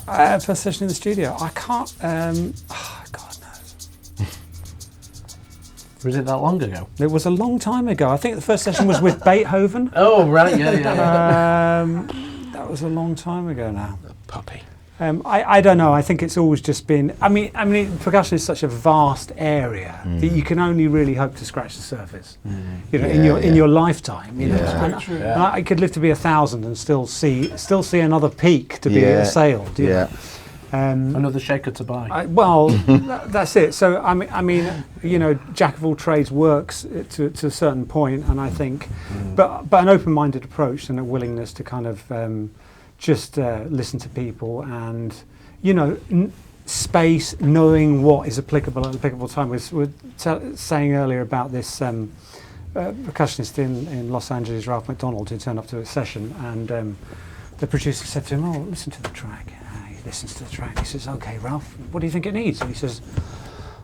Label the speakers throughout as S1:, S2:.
S1: First session in the studio. I can't. God knows.
S2: Was it that long ago?
S1: It was a long time ago. I think the first session was with Beethoven.
S2: Oh right, yeah.
S1: That was a long time ago now.
S2: Puppy.
S1: I don't know. I think it's always just been. I mean, percussion is such a vast area that you can only really hope to scratch the surface. You know, in your lifetime. You know, and I could live to be 1,000 and still see another peak to be assailed. You know?
S2: Another shaker to buy.
S1: That's it. So I mean, you know, jack of all trades works to a certain point, and I think, but an open-minded approach and a willingness to kind of just listen to people, and you know, space, knowing what is applicable at an applicable time. We were saying earlier about this percussionist in Los Angeles, Ralph McDonald, who turned up to a session, and the producer said to him, "Oh, listen to the track." He listens to the track. He says, "Okay, Ralph, what do you think it needs?" And he says,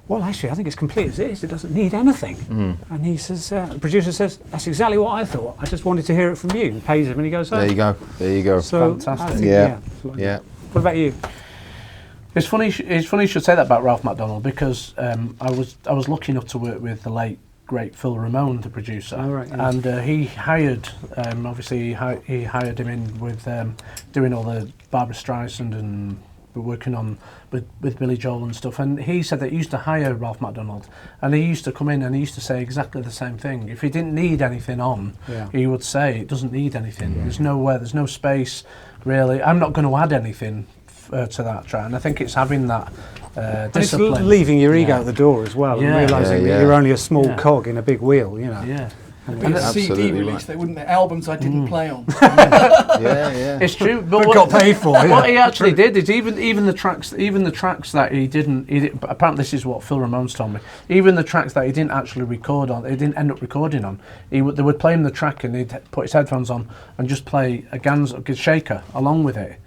S1: "Well, actually, I think it's complete as it is. It doesn't need anything." And he says, the producer says, "That's exactly what I thought. I just wanted to hear it from you." And pays him, and he goes home.
S3: There you go.
S1: So
S2: fantastic.
S3: Yeah.
S1: What about you?
S2: It's funny. It's funny you should say that about Ralph McDonald, because I was lucky enough to work with the late great Phil Ramone, the producer, and he hired. Obviously, he hired him in with doing all the Barbra Streisand and working on with Billy Joel and stuff. And he said that he used to hire Ralph McDonald, and he used to come in and he used to say exactly the same thing. If he didn't need anything on, he would say it doesn't need anything. There's there's no space really. I'm not going to add anything to that track. And I think it's having that discipline.
S1: It's leaving your ego at the door as well, and realising that you're only a small cog in a big wheel, you know.
S4: Yeah. And a CD release, they wouldn't. The albums I didn't play on.
S2: It's true. But
S1: what got paid for.
S2: What he actually did is even the tracks that he didn't. Apparently, this is what Phil Ramone's told me. Even the tracks that he didn't actually record on, he didn't end up recording on. They would play him the track, and he'd put his headphones on and just play a shaker along with it.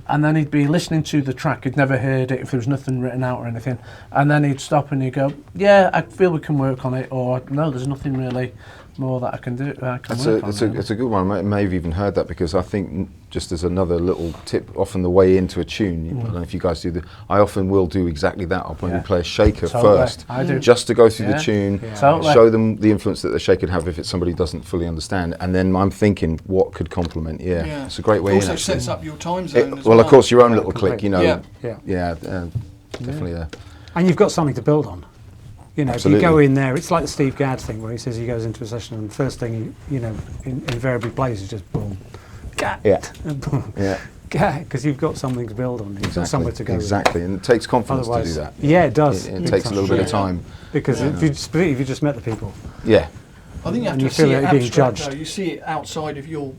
S2: And then he'd be listening to the track. He'd never heard it if there was nothing written out or anything. And then he'd stop and he'd go, "Yeah, I feel we can work on it," or "No, there's nothing really more that I can do."
S3: It's a good one. I may have even heard that, because I think, just as another little tip, often the way into a tune, I don't know if you guys do I often will do exactly that. I'll probably play a shaker first,
S2: I do.
S3: just to go through the tune, show them the influence that the shaker could have if it's somebody who doesn't fully understand, and then I'm thinking what could complement. It's a great way.
S4: It also sets up your time zone as well.
S3: Well, of course, your own little click, you know. Definitely.
S1: And you've got something to build on. You know,
S3: Absolutely.
S1: if you go in there, it's like the Steve Gadd thing where he says he goes into a session and the first thing he, invariably plays is just boom, Gadd, and boom, Gadd, because you've got something to build on. You've got somewhere to go.
S3: Exactly, and it takes confidence to do that.
S1: Yeah, it does.
S3: It takes a little bit of time.
S1: Because if you just met the people.
S3: Yeah.
S4: I think you have to see it abstract, though. You see it outside of your,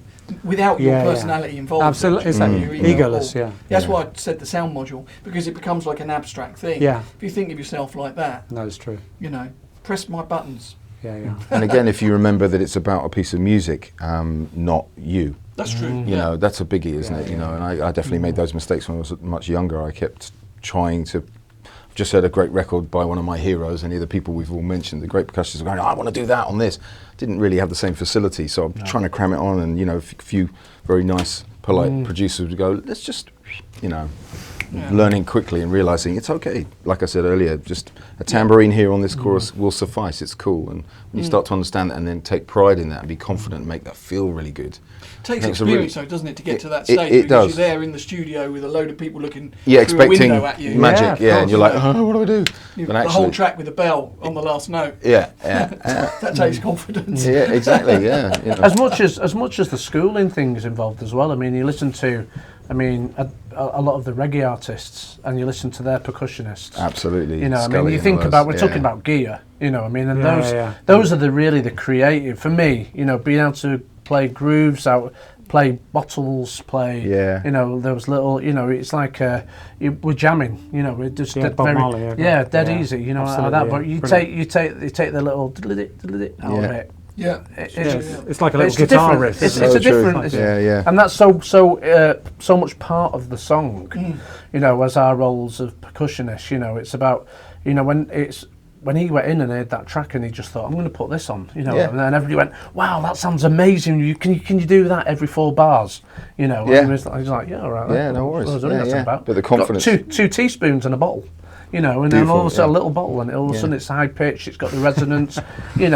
S4: without your personality involved.
S1: Absolutely, egoless.
S4: That's why I said the sound module, because it becomes like an abstract thing.
S1: Yeah.
S4: If you think of yourself like that,
S1: no, it's true.
S4: You know, press my buttons.
S1: Yeah.
S3: And again, if you remember that it's about a piece of music, not you.
S4: That's true.
S3: You know, that's a biggie, isn't it? You know, and I definitely made those mistakes when I was much younger. I kept trying to. Just heard a great record by one of my heroes, any of the people we've all mentioned, the great percussionists are going, "I want to do that on this." Didn't really have the same facility, so I'm trying to cram it on, and a few very nice, polite producers would go, "Let's just, learning quickly and realising it's okay." Like I said earlier, just a tambourine here on this chorus will suffice, it's cool. And when you start to understand that and then take pride in that and be confident and make that feel really good.
S4: It takes experience, though, doesn't it, to get to that stage?
S3: It does.
S4: Because you're there in the studio with a load of people looking through
S3: expecting
S4: a window at you.
S3: Magic, and you're like, "Oh, what do I do?"
S4: But the whole track with the bell on the last note. That takes confidence.
S3: Yeah, exactly.
S2: As much as the schooling thing's involved as well. I mean, you listen to, a lot of the reggae artists, and you listen to their percussionists.
S3: Absolutely.
S2: You think about, we're talking about gear, and those are the creative, for me, being able to play grooves out, play bottles, play, those little, it's like we're jamming, we're just dead easy, like that. But you take the little out of it.
S4: Yeah,
S1: it's like a little guitar riff.
S2: It's a different, and that's so much part of the song. As our roles of percussionists, it's about, when it's when he went in and heard that track and he just thought, I'm going to put this on, and then everybody went, wow, that sounds amazing. Can you do that every 4 bars? And he was like, yeah, all right.
S3: Yeah, no worries. But the confidence.
S2: Got 2 teaspoons and a bottle. And then all of a sudden a little bottle, and all of a sudden it's high pitched, it's got the resonance, and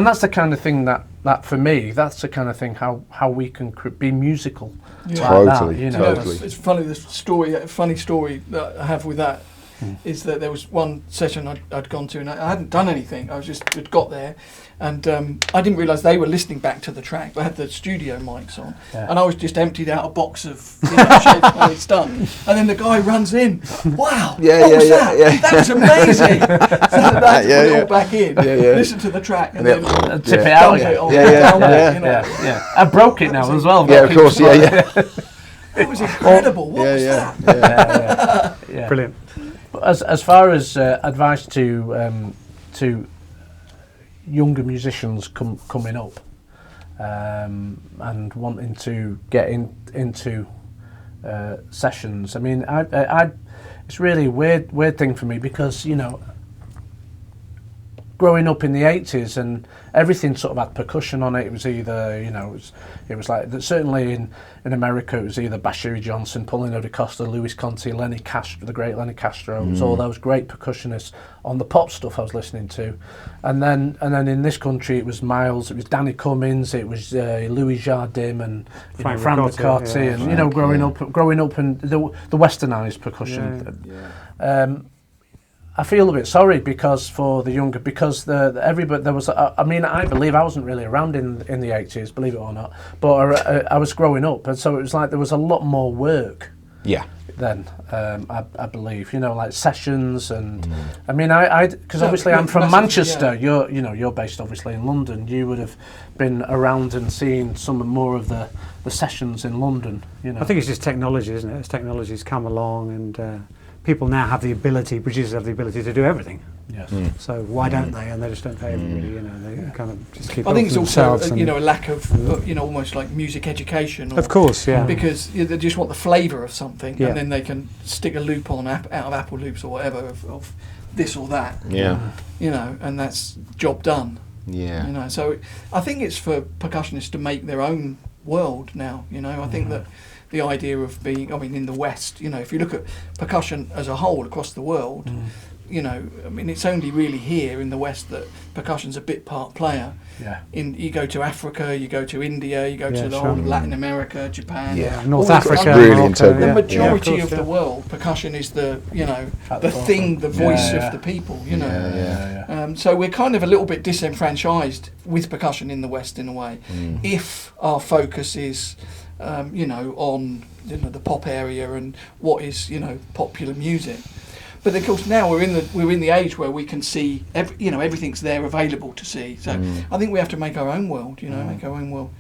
S2: that's the kind of thing that for me, that's the kind of thing how we can be musical.
S3: Totally.
S4: Totally. It's funny, a funny story that I have with that is that there was one session I'd gone to and I hadn't done anything. I had got there, and I didn't realise they were listening back to the track. I had the studio mics on, and I was just emptied out a box of shapes when it's done. And then the guy runs in. Wow! What was that? Yeah. That was amazing. So I had to put it all back in, listen to the track, and then
S2: tip it out. I broke it now as well.
S3: Yeah, of course.
S4: It was incredible. What was that?
S2: Yeah. Brilliant. As far as advice to younger musicians coming up and wanting to get into sessions, I mean, I it's really a weird thing for me because growing up in the 80s and everything sort of had percussion on it. It was either, it was like, certainly in America, it was either Bashiri Johnson, Paulino da Costa, Luis Conti, Lenny Castro, the great Lenny Castro. It was all those great percussionists on the pop stuff I was listening to. And then in this country, it was Miles, it was Danny Cummins, it was Louis Jardim and Frank McCarthy, and growing up in the westernized percussion. I feel a bit sorry for the younger, because everybody there was. I believe I wasn't really around in the 80s, believe it or not, but I was growing up, and so it was like there was a lot more work.
S3: Yeah.
S2: Then I believe, like sessions and because obviously I'm from Manchester. You're based obviously in London. You would have been around and seen some more of the sessions in London.
S1: I think it's just technology, isn't it? As technology's come along and. People now have the ability, producers have the ability to do everything.
S2: Yes.
S1: So why don't they? And they just don't pay everybody. They kind of just keep.
S4: I think it's also a lack of almost like music education.
S1: Of course, yeah.
S4: Because they just want the flavour of something, and then they can stick a loop on out of Apple loops or whatever of this or that.
S3: Yeah.
S4: And that's job done.
S3: Yeah.
S4: So I think it's for percussionists to make their own world now. I think that. The idea of being, in the West, if you look at percussion as a whole across the world, it's only really here in the West that percussion's a bit part player.
S2: Yeah.
S4: You go to Africa, you go to India, you go to the whole of Latin America, Japan.
S1: Yeah, North Africa.
S3: Really
S4: the majority of the world, percussion is the thing, the voice of the people. So we're kind of a little bit disenfranchised with percussion in the West in a way, if our focus is. On the pop area and what is popular music, but of course now we're in the age where we can see everything's there available to see. So I think we have to make our own world, make our own world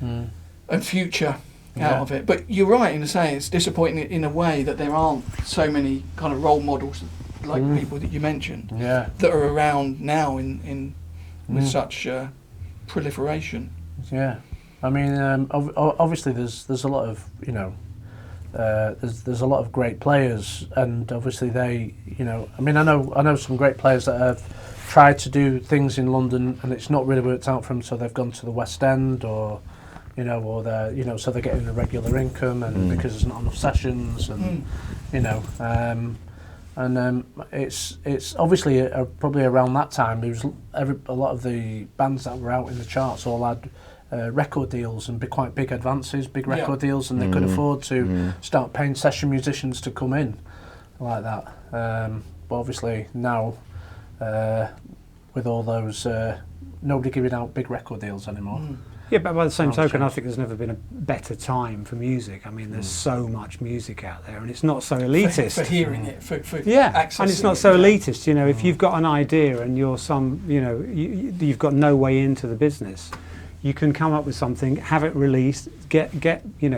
S4: and future out of it. But you're right in saying it's disappointing in a way that there aren't so many kind of role models like people that you mentioned that are around now in with such proliferation.
S2: Yeah. Obviously, there's a lot of there's a lot of great players, and obviously they I know some great players that have tried to do things in London and it's not really worked out for them, so they've gone to the West End or they're so they're getting a regular income and because there's not enough sessions and it's obviously probably around that time there was a lot of the bands that were out in the charts all had. Record deals and quite big advances, big record deals, and they could afford to start paying session musicians to come in like that. But obviously now, with all those, nobody giving out big record deals anymore.
S1: Yeah, but by the same token, I think there's never been a better time for music. There's so much music out there, and it's not so elitist.
S4: For hearing it, for
S1: accessing and it's not so elitist. If you've got an idea and you're you've got no way into the business. You can come up with something, have it released, get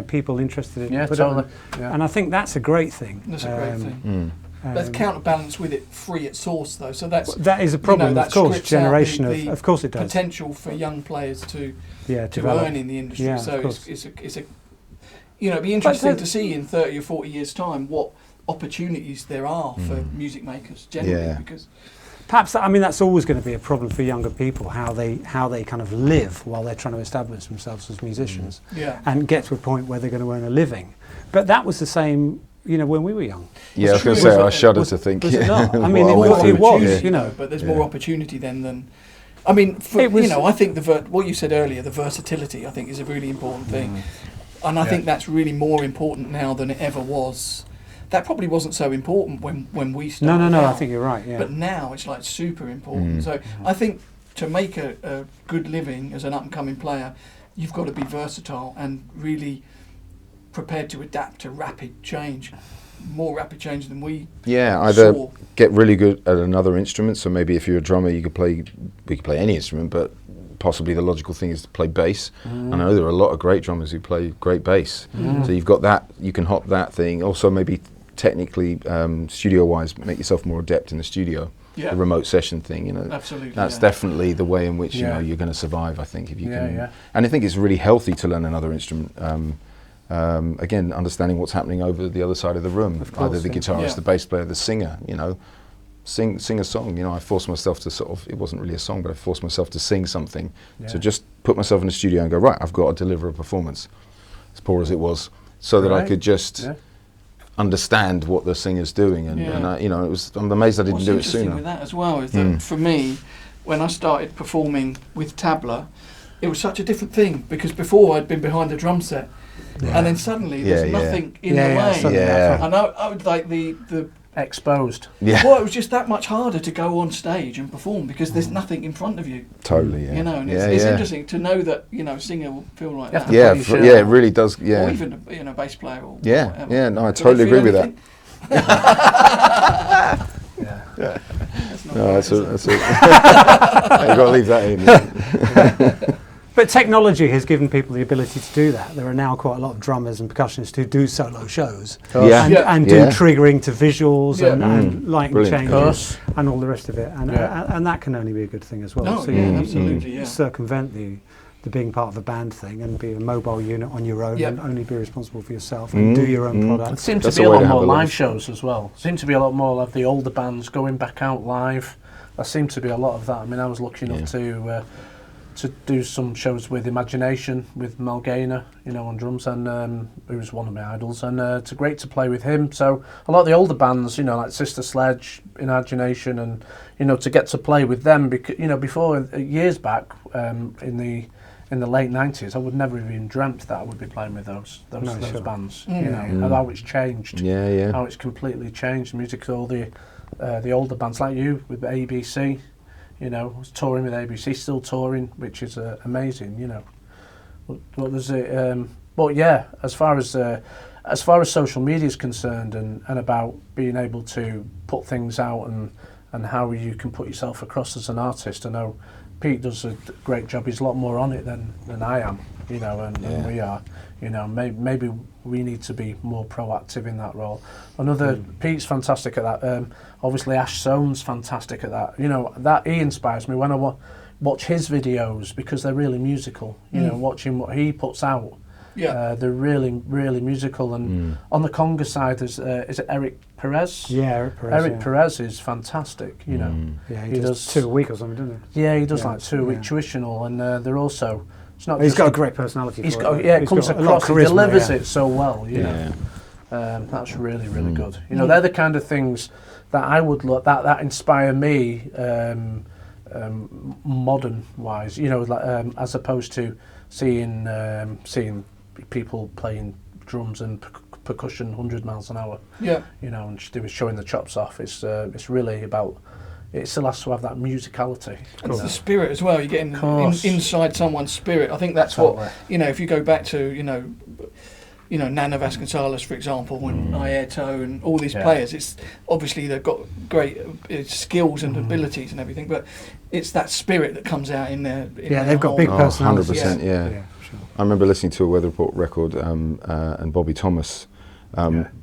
S1: people interested in it.
S2: Totally.
S1: And I think that's a great thing.
S4: That's a great thing. That's counterbalanced with it free at source, though. So
S1: that is a problem, of course. Generation of course it does.
S4: Potential for young players to
S1: develop.
S4: earn in the industry.
S1: Yeah,
S4: so it's it'd be interesting to see in 30 or 40 years' time what opportunities there are for music makers generally because.
S1: perhaps that's always going to be a problem for younger people, how they kind of live while they're trying to establish themselves as musicians, and get to a point where they're going to earn a living. But that was the same, when we were young.
S3: Yeah, I was going to say, I shudder to think.
S1: Was it not? I mean, it was,
S4: But there's more opportunity then than. I mean, I think what you said earlier, the versatility, I think, is a really important thing, and I think that's really more important now than it ever was. That probably wasn't so important when we started.
S1: No, I think you're right. Yeah.
S4: But now it's like super important. So I think to make a good living as an up and coming player, you've got to be versatile and really prepared to adapt to rapid change. More rapid change than we
S3: either
S4: saw.
S3: Get really good at another instrument. So maybe if you're a drummer, we could play any instrument, but possibly the logical thing is to play bass. And I know there are a lot of great drummers who play great bass. So you've got that, you can hop that thing. Also maybe technically, studio-wise, make yourself more adept in the studio. The remote session thing,
S4: Absolutely,
S3: that's definitely the way in which you're going to survive. I think if you can, and I think it's really healthy to learn another instrument. Again, understanding what's happening over the other side of the room, either the guitarist, the bass player, the singer. Sing a song. I forced myself to it wasn't really a song, but I forced myself to sing something. To just put myself in the studio and go, right, I've got to deliver a performance, as poor as it was, so that I could just understand what the singer's doing. And I, I'm amazed I didn't do it sooner.
S4: With that as well is that for me, when I started performing with tabla, it was such a different thing, because before I'd been behind the drum set. And then suddenly there's nothing in the way. And I would like the
S2: exposed.
S4: Well, it was just that much harder to go on stage and perform because there's nothing in front of you.
S3: Totally,
S4: and it's interesting to know that a singer will feel like that.
S3: It really does.
S4: Or even a bass player. Or
S3: whatever. No, I totally agree with that. That's it. You've got to leave that in.
S1: But technology has given people the ability to do that. There are now quite a lot of drummers and percussionists who do solo shows and do triggering to visuals and lighting changes and all the rest of it. And that can only be a good thing as well.
S4: Absolutely.
S1: Circumvent the being part of a band thing and be a mobile unit on your own and only be responsible for yourself and do your own product.
S2: There seems to be a lot more live shows as well. Seems to be a lot more of the older bands going back out live. There seems to be a lot of that. I mean, I was lucky enough to do some shows with Imagination, with Mel Gaynor, on drums, and who was one of my idols, and it's great to play with him. So a lot of the older bands, like Sister Sledge, Imagination, and to get to play with them, because before years back in the late 90s, I would never have even dreamt that I would be playing with those bands. And how it's changed, how it's completely changed the music. All the older bands like you with ABC. Was touring with ABC, still touring, which is amazing. What was it? But as far as social media is concerned, and about being able to put things out and how you can put yourself across as an artist, I know Pete does a great job. He's a lot more on it than I am, and we are. Maybe we need to be more proactive in that role. Pete's fantastic at that. Obviously, Ash Soane's fantastic at that. That he inspires me when I watch his videos, because they're really musical. Watching what he puts out. They're really, really musical. And on the conga side, is it Eric Perez?
S1: Yeah, Eric Perez.
S2: Eric Perez is fantastic. He
S1: does 2 a week or something, doesn't he?
S2: Yeah, he does like 2 a week tuitional, and they're also.
S1: He's got a great personality.
S2: It comes across. He delivers it so well. That's really, really good. They're the kind of things that I would look that inspire me, modern wise. As opposed to seeing people playing drums and percussion 100 miles an hour. And just showing the chops off. It's really about. It still has to have that musicality.
S4: And it's the spirit as well. You're getting inside someone's spirit. I think that's what, if you go back to, Nana Vasconcelos, for example, and Airto and all these players, it's obviously they've got great skills and abilities and everything, but it's that spirit that comes out in there.
S1: They've got big personalities.
S3: 100%,
S1: sure.
S3: I remember listening to a Weather Report record, and Bobby Thomas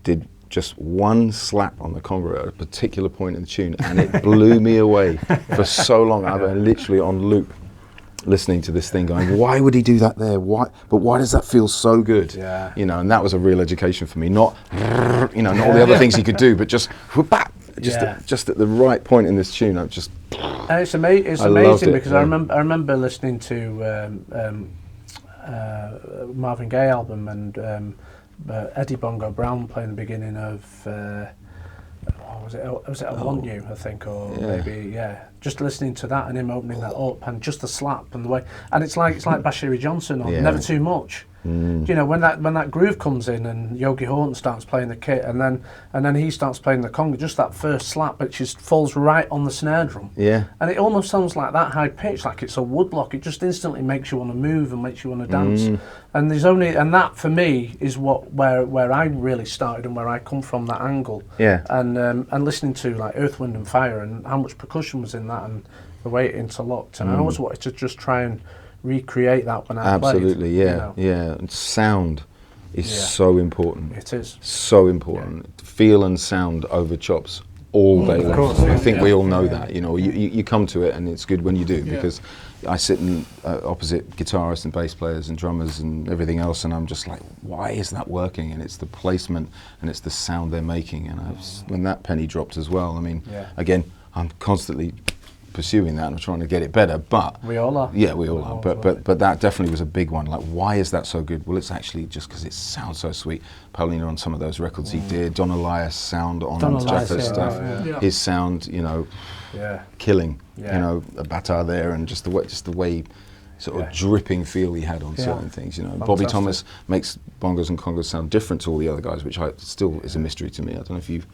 S3: did just one slap on the conga at a particular point in the tune, and it blew me away for so long. I've been literally on loop listening to this thing going, why would he do that there? Why does that feel so good? And that was a real education for me. Not all the other things he could do, but just just at the right point in this tune. It's
S2: amazing because I remember listening to Marvin Gaye album and Eddie Bongo Brown playing the beginning of was it I Want You, I think, or maybe just listening to that and him opening that up and just the slap and the way, and it's like Bashiri Johnson on Never Too Much. You know, when that groove comes in and Yogi Horton starts playing the kit and then he starts playing the conga, just that first slap, it just falls right on the snare drum. Yeah. And it almost sounds like that high pitch, like it's a woodblock. It just instantly makes you want to move and makes you want to dance. And that for me is where I really started and where I come from, that angle. Yeah. And listening to like Earth, Wind and Fire and how much percussion was in that and the way it interlocked. And I always wanted to just try and recreate that when I played.
S3: Absolutely, yeah. And sound is so important.
S2: It is.
S3: So important. Feel and sound over chops all day long. Of course, I think we all know that. You know, you come to it and it's good when you do, because I sit opposite guitarists and bass players and drummers and everything else, and I'm just like, why is that working? And it's the placement and it's the sound they're making. And when that penny dropped as well, I mean, again, I'm constantly pursuing that and trying to get it better, but
S2: we all are.
S3: Yeah, we all are. But that definitely was a big one. Like, why is that so good? Well, it's actually just because it sounds so sweet. Paulina on some of those records he did, Don Elias sound on Jaffa stuff, his sound, you know, killing. You know, a Bata there, and just the way sort of dripping feel he had on certain things. You know, Fantastic. Bobby Thomas makes bongos and congos sound different to all the other guys, which still is a mystery to me. I don't know if you've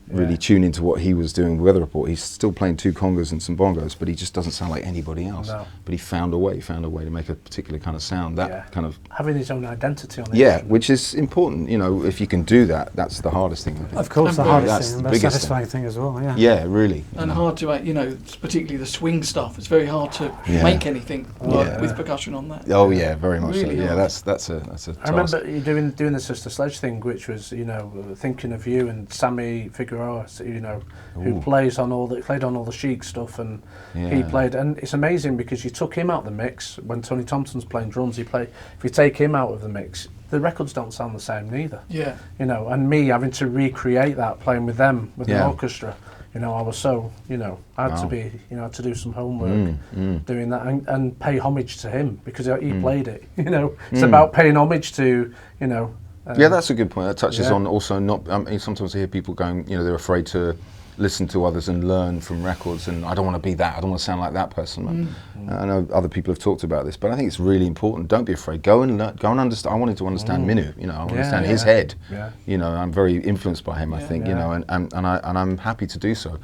S3: really tune into what he was doing with Weather Report. He's still playing two congas and some bongos, but he just doesn't sound like anybody else. No. But he found a way to make a particular kind of sound. That kind of
S2: having his own identity on it.
S3: Yeah, which is important. You know, if you can do that, that's the hardest thing.
S1: Of course, the hardest thing, the most satisfying thing as well. Yeah.
S3: Yeah, really.
S4: And hard to, you know, particularly the swing stuff. It's very hard to make anything work with percussion on that.
S3: Oh yeah, very much
S4: really
S3: so. Yeah, that's a task.
S2: I remember you doing the Sister Sledge thing, which was, you know, thinking of you and Sammy Figueroa, you know, who played on all the Chic stuff, and he played, and it's amazing because you took him out of the mix when Tony Thompson's playing drums. If you take him out of the mix, the records don't sound the same neither. Yeah, you know, and me having to recreate that playing with them with the orchestra. You know, I was so, you know, I had to be, you know, to do some homework doing that and pay homage to him because he played it. You know, it's about paying homage to, you know.
S3: Yeah, that's a good point. That touches on also not. I mean, sometimes I hear people going, you know, they're afraid to listen to others and learn from records, and I don't want to be that. I don't want to sound like that person. I know other people have talked about this, but I think it's really important. Don't be afraid. Go and learn. Go and understand. I wanted to understand Minu. You know, I want to understand his head. Yeah. You know, I'm very influenced by him. I think. You know, and I'm happy to do so.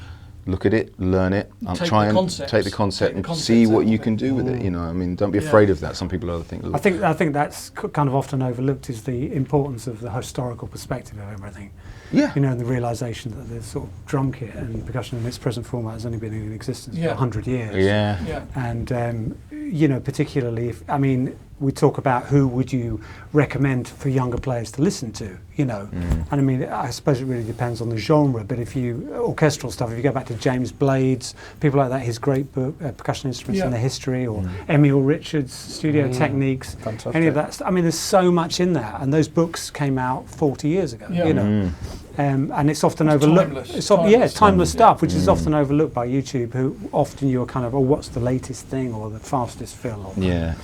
S3: Look at it, learn it, try and take the concept and see what you can do with it. You know, I mean, don't be afraid of that. Some people are think.
S1: I think that's kind of often overlooked, is the importance of the historical perspective of everything. Yeah. You know, and the realisation that the sort of drum kit and percussion in its present format has only been in existence for 100 years. Yeah. And you know, particularly if, I mean, we talk about who would you recommend for younger players to listen to, you know. And I mean, I suppose it really depends on the genre, but if you, orchestral stuff, if you go back to James Blades, people like that, his great book, Percussion Instruments and Their History, or Emil Richards' Studio Techniques, Fantastic. Any of that, I mean, there's so much in there, and those books came out 40 years ago, you know. And it's often overlooked. It's timeless stuff, which is often overlooked by YouTube, who often you're kind of, what's the latest thing or the fastest fill? Or yeah.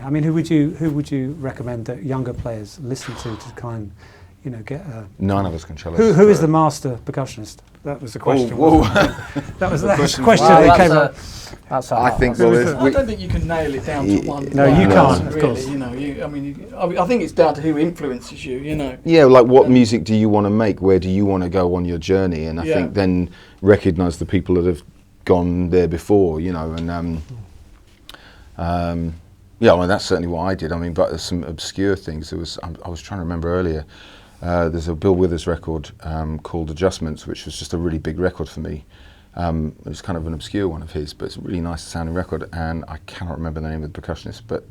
S1: I mean, who would you recommend that younger players listen to kind of, you know, get a...
S3: None of us can tell us.
S1: Who is the master percussionist? That was the question. That was the question that came up.
S2: That's
S3: I think.
S4: I don't think you can nail it down to one.
S1: No, you can't. Of course.
S4: You know, I think it's down to who influences you. You know.
S3: Yeah, like what music do you want to make? Where do you want to go on your journey? And I think then recognise the people that have gone there before. You know, and yeah, well, that's certainly what I did. I mean, but there's some obscure things. I was trying to remember earlier. There's a Bill Withers record called Adjustments, which was just a really big record for me. It was kind of an obscure one of his, but it's a really nice sounding record, and I cannot remember the name of the percussionist, but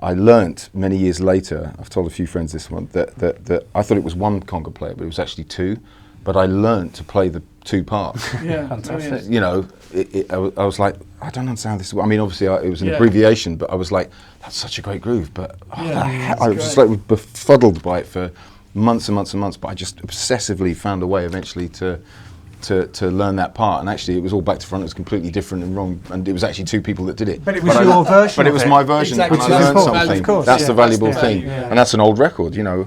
S3: I learnt many years later, I've told a few friends this one, that I thought it was one conga player, but it was actually two, but I learnt to play the two parts.
S2: Yeah, fantastic.
S3: You know, I was like, I don't understand this. I mean, obviously it was an abbreviation, but I was like, that's such a great groove, but I was just like befuddled by it for months and months and months, but I just obsessively found a way eventually to to learn that part, and actually it was all back to front. It was completely different and wrong, and it was actually 2 people that did it.
S1: But it was your version.
S3: But it was my version,
S4: exactly.
S3: and I learned something.
S1: Of course,
S3: that's the valuable
S4: that's
S3: thing, and that's an old record, you know.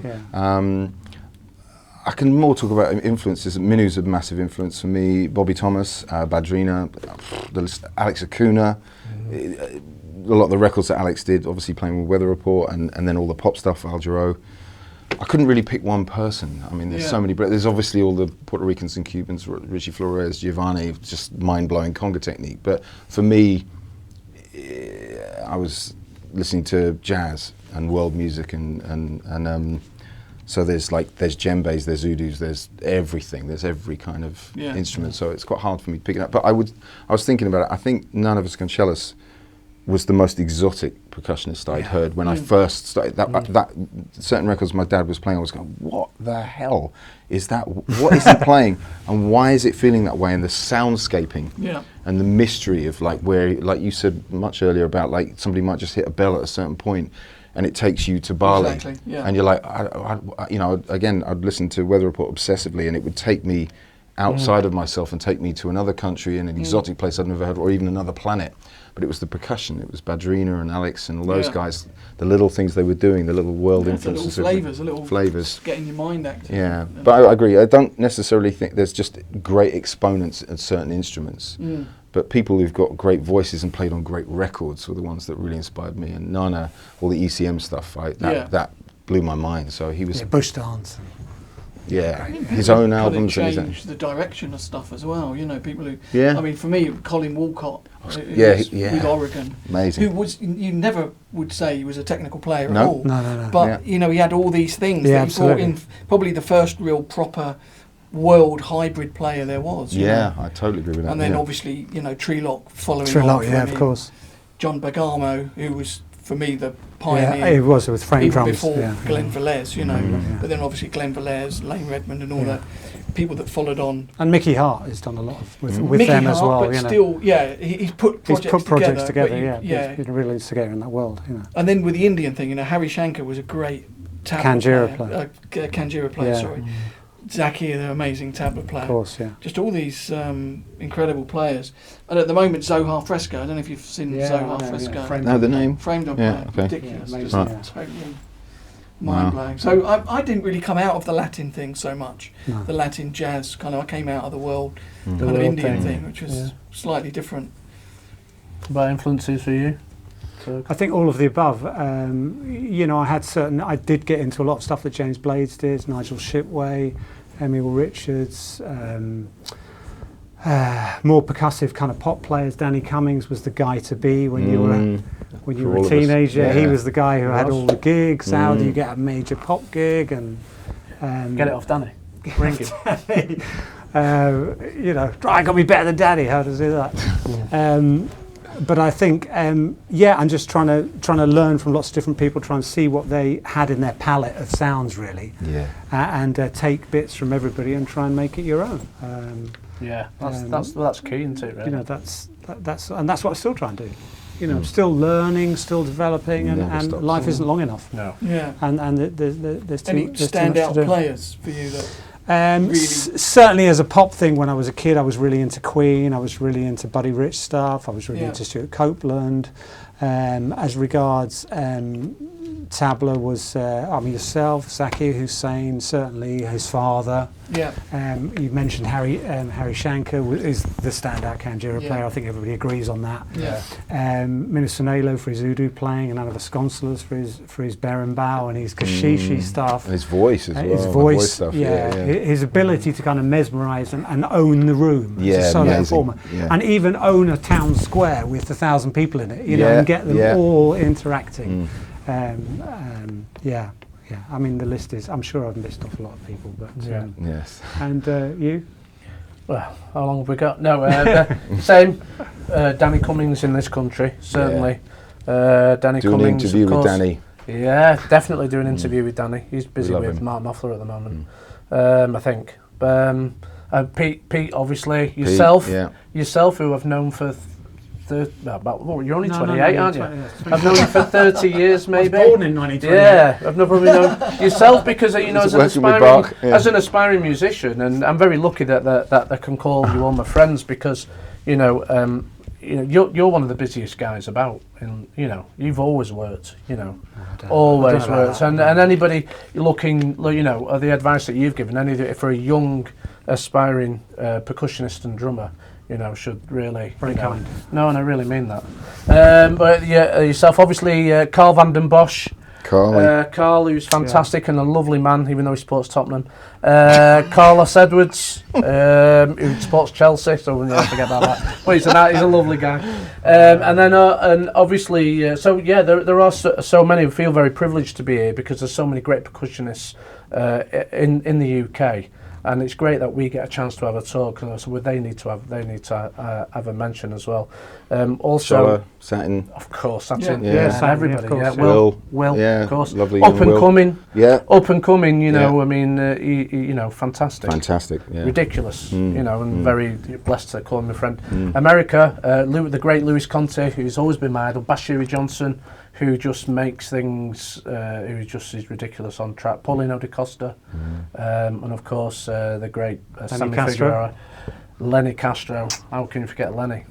S3: I can more talk about influences. Minu's a massive influence for me. Bobby Thomas, Badrina, Alex Acuna. A lot of the records that Alex did, obviously playing with Weather Report, and then all the pop stuff, Al Jarreau. I couldn't really pick one person. I mean, there's so many. There's obviously all the Puerto Ricans and Cubans, Richie Flores, Giovanni, just mind-blowing conga technique. But for me, I was listening to jazz and world music, and so there's djembes, there's udus, there's everything, there's every kind of instrument. So it's quite hard for me to pick it up. But I was thinking about it. I think None of Us Can Cellus was the most exotic percussionist I'd heard when I first started. That certain records my dad was playing, I was going, what the hell is that? What is he playing? And why is it feeling that way? And the soundscaping and the mystery of where, like you said much earlier about somebody might just hit a bell at a certain point and it takes you to Bali.
S4: Exactly,
S3: and you're like, again, I'd listen to Weather Report obsessively, and it would take me outside of myself and take me to another country and an exotic place I'd never heard, or even another planet. But it was the percussion. It was Badrina and Alex and all those guys. The little things they were doing, the little world influences,
S4: the little flavors, getting your mind active.
S3: Yeah, but I agree. I don't necessarily think there's just great exponents at certain instruments. But people who've got great voices and played on great records were the ones that really inspired me. And Nana, all the ECM stuff, that blew my mind. So he was
S1: Bush Dance.
S3: His own albums.
S4: Changed the direction of stuff as well. You know, people who.
S3: Yeah.
S4: I mean, for me, Colin Walcott.
S3: With
S4: Oregon.
S3: Amazing.
S4: Who was, you never would say he was a technical player at
S3: No.
S4: all.
S1: No.
S4: But he had all these things that he brought in. Probably the first real proper world hybrid player there was. You know?
S3: I totally agree with that.
S4: And then obviously, Trelock following
S1: Trelock,
S4: on from
S1: of course.
S4: John Bergamo, who was for me the pioneer.
S1: Yeah, he was with frame drums
S4: before Glenn Velez, But then obviously Glenn Velez, Lane Redmond, and all the people that followed on.
S1: And Mickey Hart has done a lot with
S4: Mickey
S1: them
S4: Hart,
S1: as well.
S4: But still, he's put projects
S1: together. He's really together in that world.
S4: And then with the Indian thing, Harry Shankar was a great
S1: Kanjira player.
S4: Kanjira player, sorry. Zaki, the amazing tabla player.
S1: Of course,
S4: Just all these incredible players. And at the moment, Zohar Fresco. I don't know if you've seen Zohar Fresco.
S3: No, the name.
S4: Framed on player. Ridiculous. Just totally mind-blowing.
S3: Wow.
S4: So I didn't really come out of the Latin thing so much. No. The Latin jazz I came out of the world kind of Indian thing, which was slightly different.
S2: What influences for you?
S1: I think all of the above. I did get into a lot of stuff that James Blades did, Nigel Shipway, Emil Richards, more percussive kind of pop players. Danny Cummings was the guy to be when you were a teenager. He was the guy who had all the gigs. How do you get a major pop gig? And
S2: get it off Danny. Bring him.
S1: Danny, I got me better than Daddy. How to do that? But I think, I'm just trying to learn from lots of different people, try and see what they had in their palette of sounds, really, and take bits from everybody and try and make it your own.
S2: That's key, isn't it? Really?
S1: That's what I still try and do. I'm still learning, still developing, and life isn't long enough.
S2: No.
S4: Yeah.
S1: And there's too,
S4: any
S1: there's too much to
S4: standout
S1: do.
S4: players for you that?
S1: Really? Certainly as a pop thing, when I was a kid, I was really into Queen, I was really into Buddy Rich stuff, I was really into Stuart Copeland. As regards tabla was, yourself, Zakir Hussain, certainly his father.
S4: Yeah.
S1: You mentioned Harry Shankar is the standout Kanjira player. I think everybody agrees on that.
S4: Yeah.
S1: Minusunelo for his udu playing, and Anna Vasconcelos for his berimbau and his kashishi stuff.
S3: And his voice as well.
S1: His voice stuff. His ability to kind of mesmerise and own the room as a solo performer, and even own a town square with 1,000 people in it. And get them all interacting. I mean, the list is. I'm sure I've missed off a lot of people, but
S3: yes.
S1: And you?
S2: Well, how long have we got? No, same. Danny Cummings in this country, certainly. Danny
S3: doing
S2: Cummings.
S3: Doing an interview with Danny.
S2: Yeah, definitely doing an interview with Danny. He's busy with Mark Knopfler at the moment, I think. Pete, obviously, yourself, who I've known for you're only 28, aren't you? I've known you for 30 years, maybe.
S1: I was born in 1928.
S2: Yeah, I've never really known yourself because as an aspiring musician, and I'm very lucky that I can call you all my friends because you're one of the busiest guys about, and you've always worked, always worked, and anybody looking, the advice that you've given, for a young aspiring percussionist and drummer, should really
S1: very kind.
S2: No, and I really mean that. But yourself, obviously, Carl van den Bosch. Carl, who's fantastic and a lovely man, even though he supports Tottenham. Carlos Edwards, who supports Chelsea, so we don't forget about that. But he's a lovely guy. And then, and obviously, there are so many who feel very privileged to be here because there's so many great percussionists in the UK. And it's great that we get a chance to have a talk. So they need to have a mention as well. Also,
S3: Satin,
S2: of course, Satin,
S1: Satin,
S2: everybody,
S1: of course,
S2: Will,
S3: yeah,
S2: of course,
S3: lovely,
S2: up and coming, up and coming.
S3: Yeah.
S2: I mean, fantastic,
S3: yeah.
S2: Ridiculous, and very blessed to call him a friend. America, the great Louis Conte, who's always been my idol. Bashiri Johnson, who just makes things, who just is ridiculous on track. Paulino da Costa, and of course the great Sammy Figueroa, Lenny Castro. How can you forget Lenny?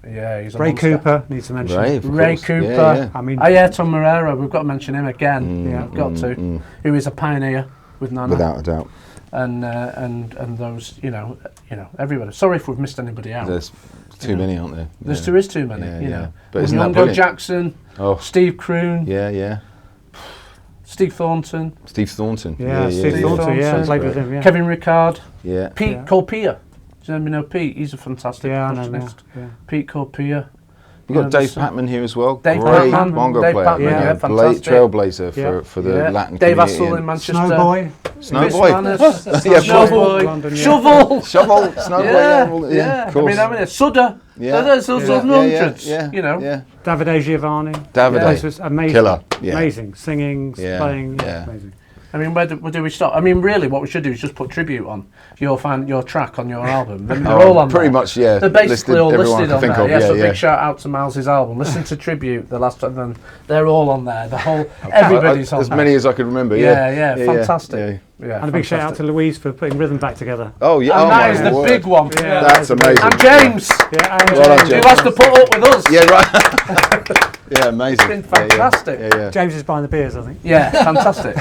S2: Yeah, he's a
S1: Ray
S2: monster.
S1: Cooper needs to mention.
S2: Ray Cooper.
S3: Yeah.
S1: I mean,
S2: Ayrton Moreira. We've got to mention him again.
S1: Yeah,
S2: we've got to. Who is a pioneer with Nana.
S3: Without a doubt.
S2: And those, everybody. Sorry if we've missed anybody out.
S3: There's too many, aren't there?
S2: There is too many.
S3: Yeah. But isn't that
S2: Mungo
S3: brilliant?
S2: Jackson. Steve Kroon.
S3: Yeah.
S2: Steve Thornton.
S3: Steve Thornton.
S1: Steve Thornton. Yeah, played with him. Yeah.
S2: Kevin Ricard.
S3: Yeah.
S2: Pete Colpia. Do you know Pete? He's a fantastic percussionist.
S1: Yeah.
S2: Pete Colpia.
S3: We've got Dave Patman here as well.
S2: Dave
S3: Great
S2: Patman,
S3: bongo
S2: Dave
S3: player.
S2: Patman, fantastic.
S3: Trailblazer for the Latin
S2: Dave
S3: community.
S2: Assel in Manchester.
S1: Snowboy.
S2: Snowboy. Shovel.
S3: Snowboy.
S2: Yeah.
S3: Of course.
S2: I mean, Sudder. There's hundreds.
S3: Yeah.
S1: Davide Giovanni.
S3: Davide.
S1: Was amazing.
S3: Killer. Yeah.
S1: Amazing. Singing, playing.
S3: Yeah.
S1: Amazing.
S2: I mean, where do we stop? I mean, really, what we should do is just put tribute on your track on your album. They're all on
S3: pretty
S2: there.
S3: much, yeah.
S2: They're basically all listed on there. So
S3: yeah.
S2: big shout out to Miles's album. Listen to Tribute, the last one. They're all on there. The whole everybody's on
S3: as
S2: there.
S3: many as I could remember.
S2: Yeah, fantastic. Yeah,
S1: and a big shout out to Louise for putting rhythm back together.
S3: Oh yeah,
S2: and that is the big one.
S3: Yeah, that's amazing.
S2: And James, who has to put up with us.
S3: Yeah, right. Yeah, amazing.
S2: It's been fantastic.
S3: Yeah.
S1: James is buying the beers, I think.
S2: Yeah, fantastic.